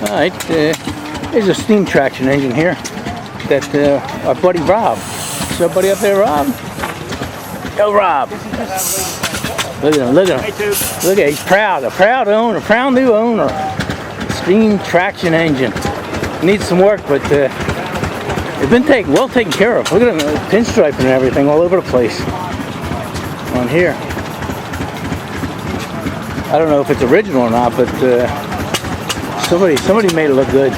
Alright, there's a steam traction engine here that our buddy Rob. What's up, buddy, up there, Rob? Yo, Rob. Look at him, look at him. Look at him, he's proud. A proud owner, proud new owner. Steam traction engine. Needs some work, but it's been well taken care of. Look at him, pinstriping and everything all over the place on here. I don't know if it's original or not, but somebody made it look good.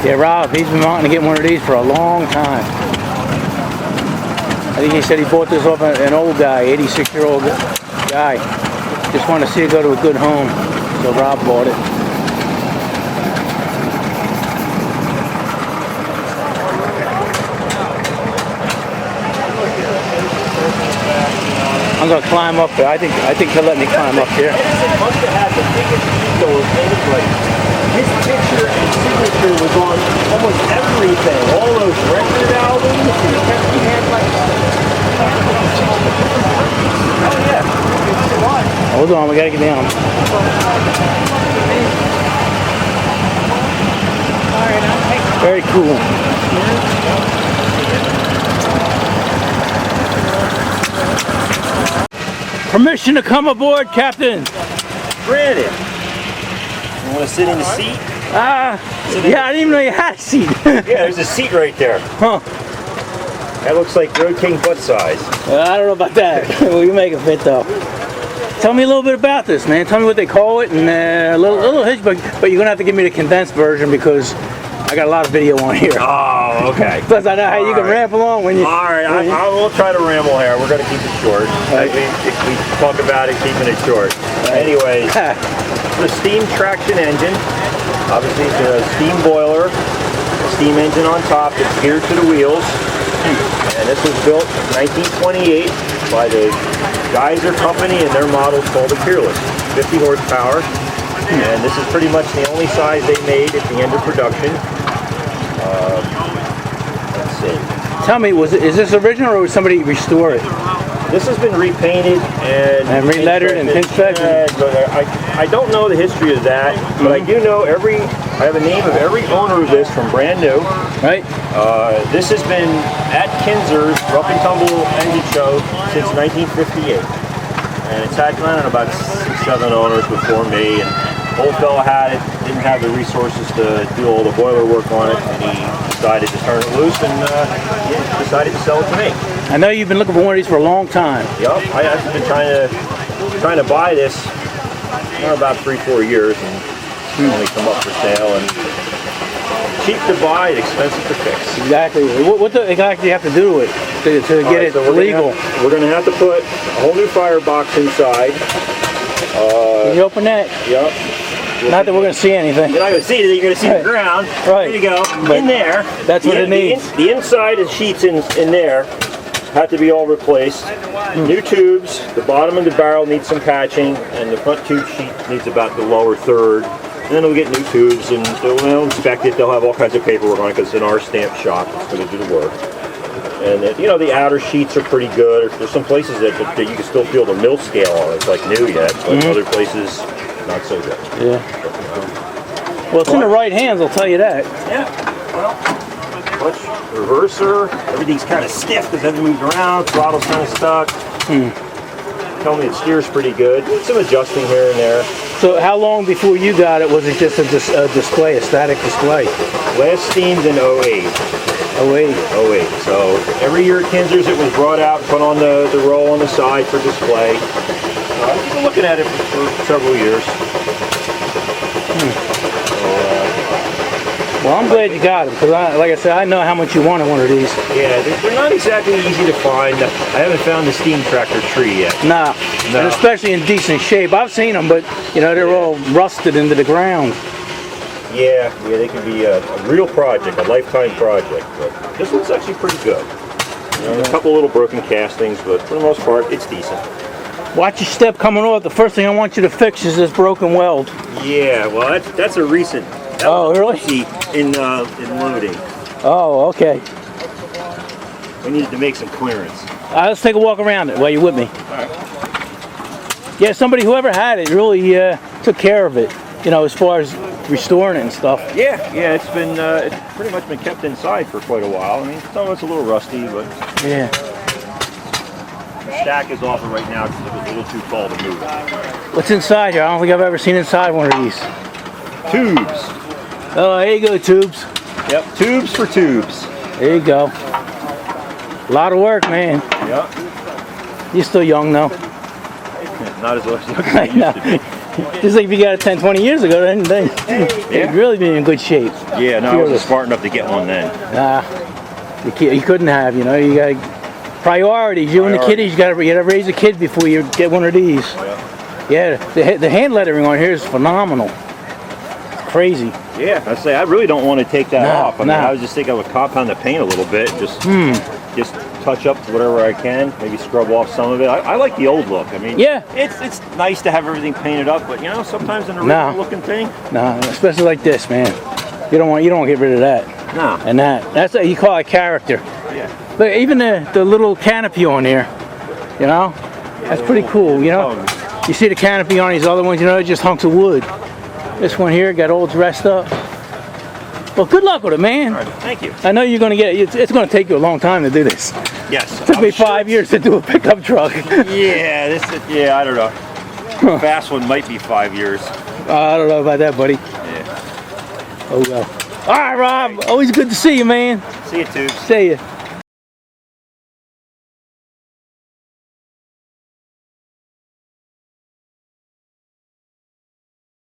Yeah, Rob, he's been wanting to get one of these for a long time. I think he said he bought this off an old guy, 86-year-old guy. Just wanted to see it go to a good home, so Rob bought it. I'm gonna climb up there. I think he'll let me climb up here. Must have had the biggest ego of anybody. His picture and signature was on almost everything. All those record albums. He had like. Oh yeah. Hold on, we gotta get down. Very cool. Permission to come aboard, Captain. Granted. You want to sit in the seat? Yeah, I didn't even know you had a seat. Yeah, there's a seat right there. Huh. That looks like rotating butt size. I don't know about that. Well, you make it fit though. Tell me a little bit about this, man. Tell me what they call it and a little history, but you're gonna have to give me the condensed version because I got a lot of video on here. Oh, okay. Plus, I know how you can ramble on when you. All right, I will try to ramble here. We're going to keep it short. Right. We talk about it, keeping it short. Right. Anyways, the steam traction engine. Obviously, it's a steam boiler, a steam engine on top that's geared to the wheels. And this was built in 1928 by the Geyser Company, and their model is called the Peerless. 50 horsepower. And this is pretty much the only size they made at the end of production. Let's see. Tell me, is this original or was somebody restore it? This has been repainted and re-lettered and pinstriped. I don't know the history of that, but I do know I have a name of every owner of this from brand new. Right. This has been at Kinzer's Rough and Tumble Engine Show since 1958. And it's had about 6-7 owners before me. And old fella had it, didn't have the resources to do all the boiler work on it, and he decided to turn it loose and decided to sell it to me. I know you've been looking for one of these for a long time. Yep, I've been trying to buy this for about 3-4 years, and it's only come up for sale. And cheap to buy, expensive to fix. Exactly. What exactly do you have to do with it to get it legal? We're going to have to put a whole new firebox inside. Can you open that? Yep. Not that we're going to see anything. You're not going to see anything, you're going to see the ground. Right. There you go. But in there. That's what it needs. The inside of the sheets in there have to be all replaced. New tubes. The bottom of the barrel needs some patching, and the front tube sheet needs about the lower third. And then we'll get new tubes, and they'll inspect it. They'll have all kinds of paperwork on it because it's an R-stamp shop that's going to do the work. And the outer sheets are pretty good. There's some places that you can still feel the mill scale on it. It's like new yet, but other places not so good. Yeah. Well, it's in the right hands, I'll tell you that. Yeah. Well, clutch, reverser, everything's kind of stiff because it hasn't moved around. Throttle's kind of stuck. Tell me it steers pretty good. Some adjusting here and there. So how long before you got it was it just a display, a static display? Last steamed in 08. 08. 08. So every year at Kinzer's it was brought out and put on the roll on the side for display. I've been looking at it for several years. Well, I'm glad you got it because, like I said, I know how much you wanted one of these. Yeah, they're not exactly easy to find. I haven't found the steam tractor tree yet. Nah, and especially in decent shape. I've seen them, but they're all rusted into the ground. Yeah, they can be a real project, a lifetime project. But this one's actually pretty good. A couple little broken castings, but for the most part, it's decent. Watch your step coming off. The first thing I want you to fix is this broken weld. Yeah, well, that's a recent. Oh, really? In loading. Oh, okay. we needed to make some clearance. Let's take a walk around it while you're with me. All right. Yeah, somebody, whoever had it, really took care of it. You know, as far as restoring it and stuff. Yeah, it's been it's pretty much been kept inside for quite a while. I mean, some of it's a little rusty, but Yeah. the stack is off it right now because it was a little too tall to move. What's inside here? I don't think I've ever seen inside one of these. Tubes. Oh, there you go, tubes. Yep, tubes for tubes. There you go. A lot of work, man. Yep. You're still young, though. Not as young as I used to be. Just like if you got it 10, 20 years ago, then you'd really be in good shape. Yeah, no, I wasn't smart enough to get one then. You couldn't have, you know. You got priorities. You and the kiddies, you got to raise a kid before you get one of these. Yeah, the hand lettering on here is phenomenal. It's crazy. Yeah, I say I really don't want to take that off. I mean, nah. I was just thinking I would compound the paint a little bit, just touch up whatever I can, maybe scrub off some of it. I like the old look. I mean, Yeah. it's nice to have everything painted up, but you know, sometimes an original looking thing. No, especially like this, man. You don't want to get rid of that. No. And that's what you call it character. Yeah. But even the little canopy on there, you know, that's pretty cool. You know, you see the canopy on these other ones, you know, they're just hunks of wood. This one here got all dressed up. Well, good luck with it, man. All right, thank you. I know you're going to get it. It's going to take you a long time to do this. Yes. It took me 5 years to do a pickup truck. Yeah, I don't know. The fast one might be 5 years. I don't know about that, buddy. Yeah. Oh well. All right, Rob. Always good to see you, man. See you, tubes. See you.